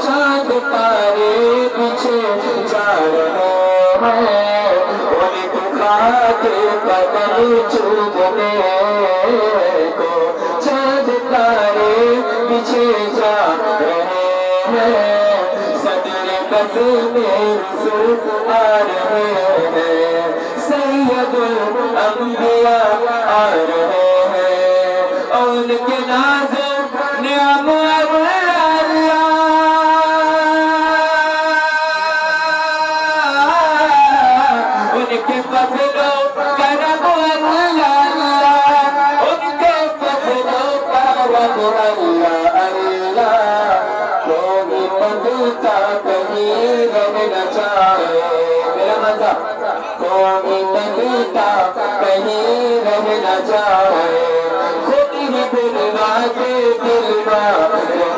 چاند تارے پیچھے جا رہے ہیں ان کی خاطر قدم چومنے کو چاند تارے پیچھے جا رہے ہیں صدر قصر میں رسول آ رہے ہیں سید الانبیاء آ رہے ہیں اور ان کے نازل نعم کوئی بندتا کہیں رہنا چاہے خود ہی دلوا کے دلوا رہے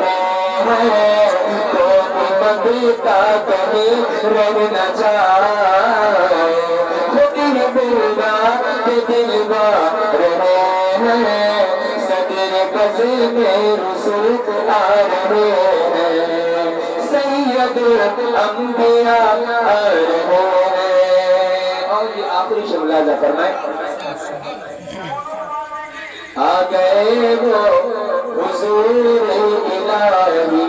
ہیں کوئی بندتا کہیں رہنا چاہے خود ہی دلوا کے دلوا رہے ہیں صدر قصر میں رسول آ رہے ہیں سید الانبیاء آ رہے ہیں آخری شملازہ فرمائے آ گئے وہ حضور الہی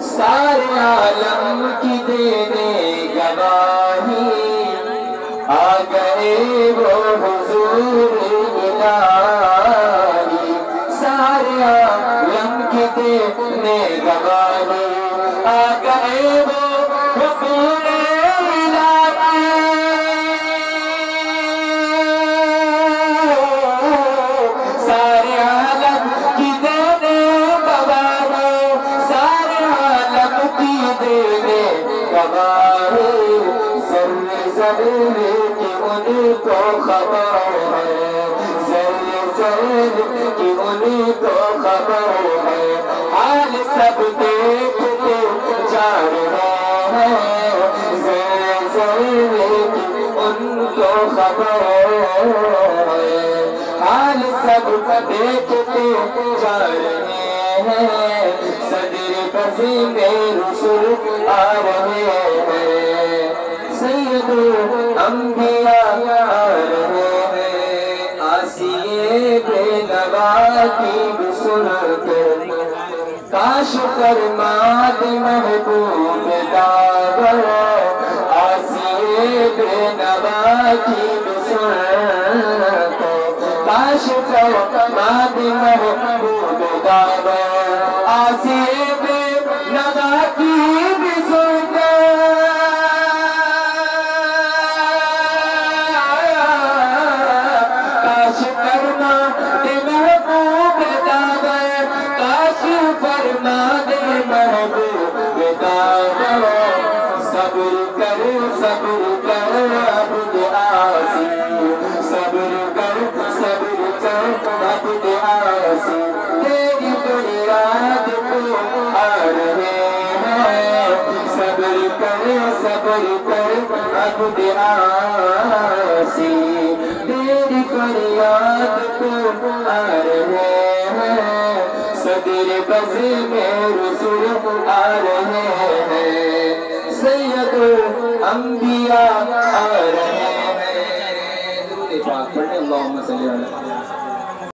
سارے عالم کی دینے گواہی آ گئے وہ حضور الہی سارے عالم کی دینے گواہی آ گئے وہ حضور ذرے کی ان کو خبر ہے ذرے کی ان کو خبر ہے حال سب دیکھتے جا رہے ہیں ذرے کی ان کو خبر ہے حال سب دیکھتے جا رہے ہیں صدر قصر میں رسول آ رہے ہیں سید الانبیاء آ رہے ہیں آسیے بے نوا کی بسرت کاش فرماد محبوب داور آسیے بے نوا کی بسرت کاش فرماد محبوب داور آسیے بے نوا کی بسرت تیری بنیاد کو آ رہے ہیں صبر کر عبد آسی تیری بنیاد کو آ رہے ہیں صدر قصر میں رسول آ رہے ہیں سید الانبیاء آ رہے ہیں